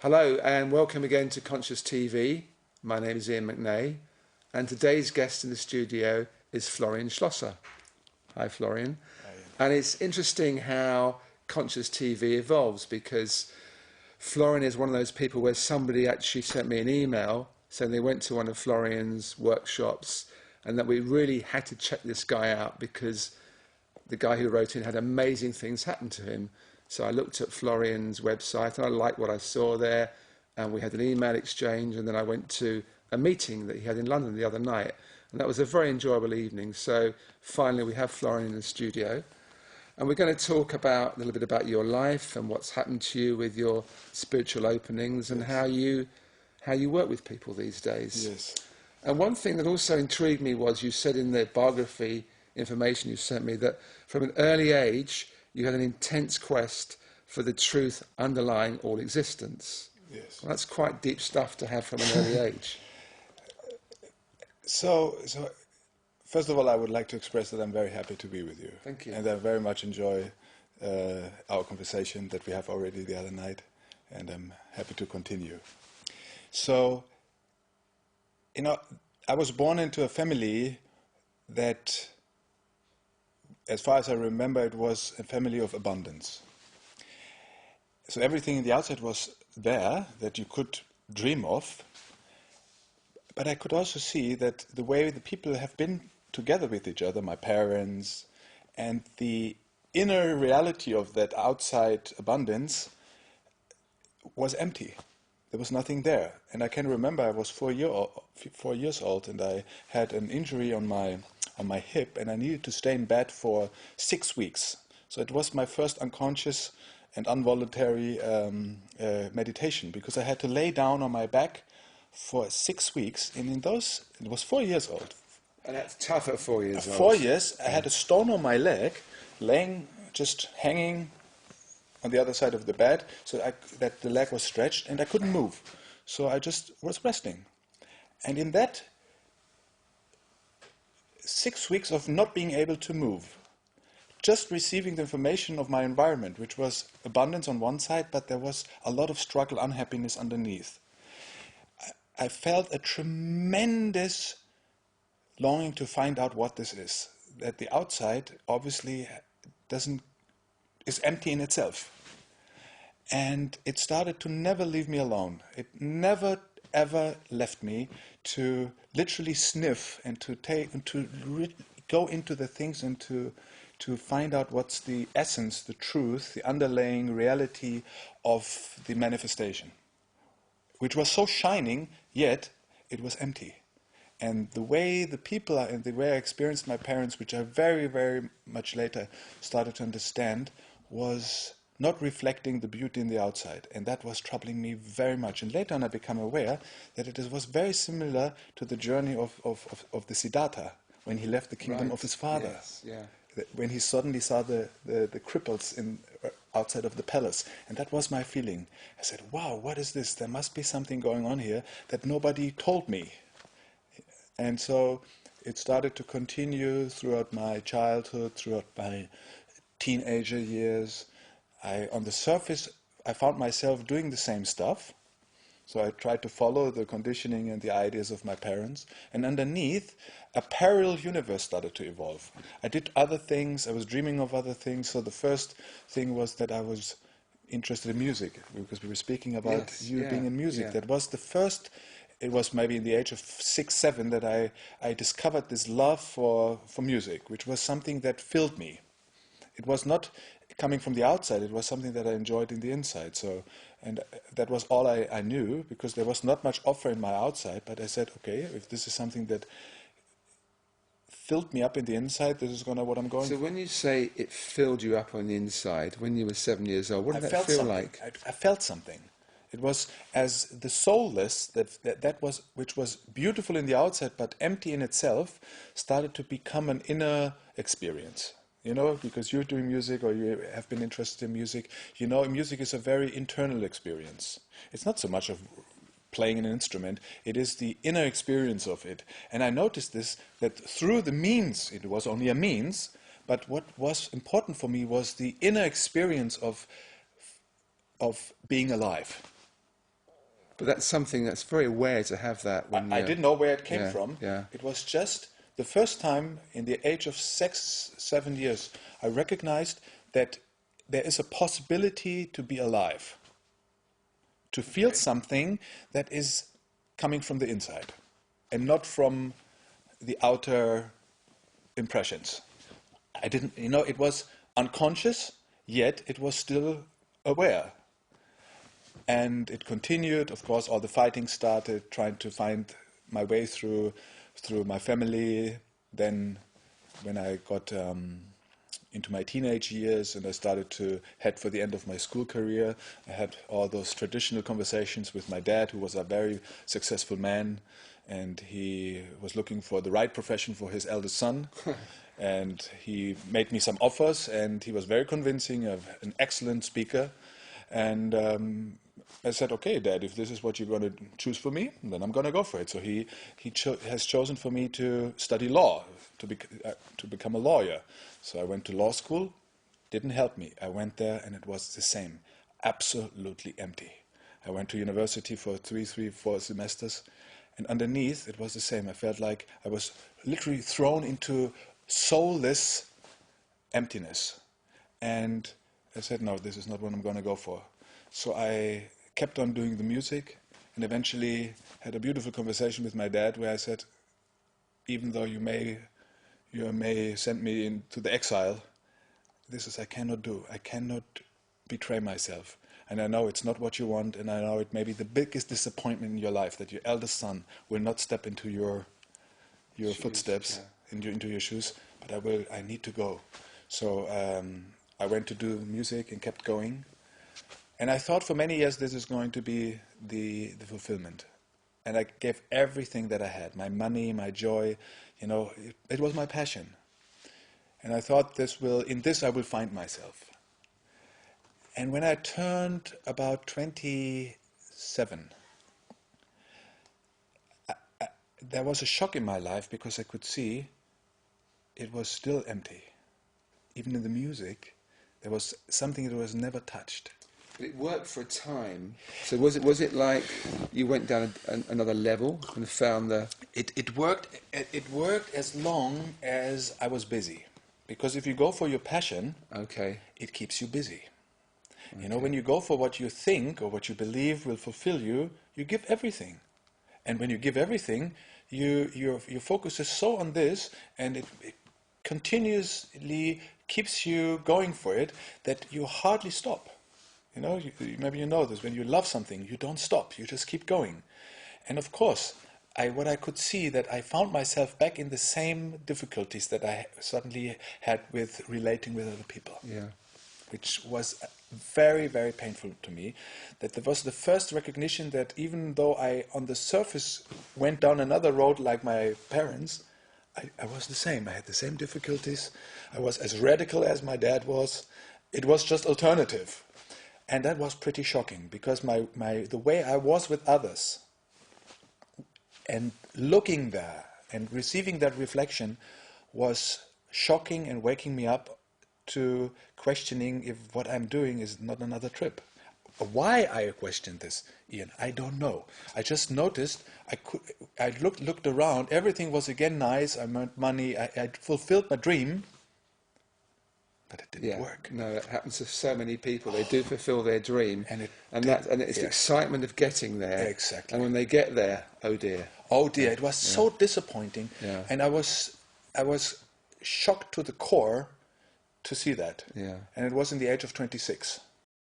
Hello and welcome again to Conscious TV. My name is Iain McNay and today's guest in the studio is Florian Schlosser. Hi Florian. Hi. And it's interesting how Conscious TV evolves because Florian is one of those people where somebody actually sent me an email saying they went to one of Florian's workshops and that we really had to check this guy out because the guy who wrote in had amazing things happen to him. So I looked at Florian's website and I liked what I saw there, and we had an email exchange, and then I went to a meeting that he had in London the other night, and that was a very enjoyable evening. So finally we have Florian in the studio, and we're going to talk about a little bit about your life and what's happened to you with your spiritual openings and how you work with people these days. Yes. And one thing that also intrigued me was you said in the biography information you sent me that from an early age you had an intense quest for the truth underlying all existence. Yes. Well, that's quite deep stuff to have from an early age. So first of all, I would like to express that I'm very happy to be with you. Thank you. And I very much enjoy our conversation that we have already the other night, and I'm happy to continue. So, I was born into a family that, as far as I remember, it was a family of abundance. So everything in the outside was there that you could dream of, but I could also see that the way the people have been together with each other, my parents, and the inner reality of that outside abundance was empty. There was nothing there. And I can remember I was 4 years old and I had an injury on my hip, and I needed to stay in bed for 6 weeks. So it was my first unconscious and involuntary meditation, because I had to lay down on my back for 6 weeks, and it was 4 years old. And that's tough at 4 years old. 4 years, I had a stone on my leg, just hanging on the other side of the bed, so that the leg was stretched, and I couldn't move. So I just was resting. And in that 6 weeks of not being able to move, just receiving the information of my environment, which was abundance on one side, but there was a lot of struggle, unhappiness underneath. I felt a tremendous longing to find out what this is. That the outside obviously is empty in itself. And it started to never leave me alone. It never ever left me to literally sniff and to go into the things and to find out what's the essence, the truth, the underlying reality of the manifestation, which was so shining, yet it was empty. And the way the people are, and the way I experienced my parents, which I very, very much later started to understand, was not reflecting the beauty in the outside. And that was troubling me very much. And later on I became aware that it was very similar to the journey of the Siddhartha, when he left the kingdom of his father. Yes, yeah. When he suddenly saw the cripples outside of the palace. And that was my feeling. I said, wow, what is this? There must be something going on here that nobody told me. And so it started to continue throughout my childhood, throughout my teenager years. On the surface, I found myself doing the same stuff. So I tried to follow the conditioning and the ideas of my parents. And underneath, a parallel universe started to evolve. I did other things. I was dreaming of other things. So the first thing was that I was interested in music, because we were speaking about being in music. Yeah. That was the first. It was maybe in the age of 6, 7 that I discovered this love for music, which was something that filled me. It was not coming from the outside, it was something that I enjoyed in the inside. So, and that was all I knew, because there was not much offer in my outside, but I said, okay, if this is something that filled me up in the inside, this is what I'm going So when you say it filled you up on the inside, when you were 7 years old, what did that feel like? I felt something. It was as the soulless that was, which was beautiful in the outside but empty in itself, started to become an inner experience. Because you're doing music or you have been interested in music, music is a very internal experience. It's not so much of playing an instrument, it is the inner experience of it. And I noticed this, that through the means, it was only a means, but what was important for me was the inner experience of being alive. But that's something that's very rare to have that when I you're... didn't know where it came Yeah, from. yeah. It was just the first time in the age of 7 years I recognized that there is a possibility to be alive, to feel something that is coming from the inside and not from the outer impressions. I didn't, it was unconscious, yet it was still aware. And it continued, of course, all the fighting started, trying to find my way through my family. Then when I got into my teenage years and I started to head for the end of my school career, I had all those traditional conversations with my dad, who was a very successful man, and he was looking for the right profession for his eldest son. And he made me some offers, and he was very convincing, an excellent speaker. And I said, okay, Dad, if this is what you're going to choose for me, then I'm going to go for it. So he has chosen for me to study law, to become a lawyer. So I went to law school. Didn't help me. I went there, and it was the same. Absolutely empty. I went to university for 4 semesters, and underneath it was the same. I felt like I was literally thrown into soulless emptiness. And I said, no, this is not what I'm going to go for. So I kept on doing the music, and eventually had a beautiful conversation with my dad where I said, even though you may send me into the exile, I cannot do. I cannot betray myself. And I know it's not what you want, and I know it may be the biggest disappointment in your life that your eldest son will not step into your shoes, footsteps, into your shoes, but I need to go. So I went to do music and kept going. And I thought for many years this is going to be the fulfillment. And I gave everything that I had, my money, my joy, it was my passion. And I thought in this I will find myself. And when I turned about 27, there was a shock in my life because I could see it was still empty. Even in the music, there was something that was never touched. But it worked for a time. So was it like you went down another level and found the... It worked as long as I was busy. Because if you go for your passion, it keeps you busy. Okay. When you go for what you think or what you believe will fulfill you, you give everything. And when you give everything, your focus is so on this, and it continuously keeps you going for it that you hardly stop. Maybe you know this. When you love something, you don't stop. You just keep going. And of course, what I could see that I found myself back in the same difficulties that I suddenly had with relating with other people. Yeah. Which was very, very painful to me. That there was the first recognition that even though I, on the surface, went down another road like my parents, I was the same. I had the same difficulties. I was as radical as my dad was. It was just alternative. And that was pretty shocking because the way I was with others and looking there and receiving that reflection was shocking and waking me up to questioning if what I'm doing is not another trip. Why I questioned this, Iain, I don't know. I just noticed I looked around, everything was again nice, I earned money, I fulfilled my dream, but it didn't work. No, it happens to so many people. They do fulfill their dream, and it's the excitement of getting there. Exactly. And when they get there, oh dear. Oh dear, it was so disappointing. Yeah. And I was shocked to the core to see that. Yeah. And it was in the age of 26.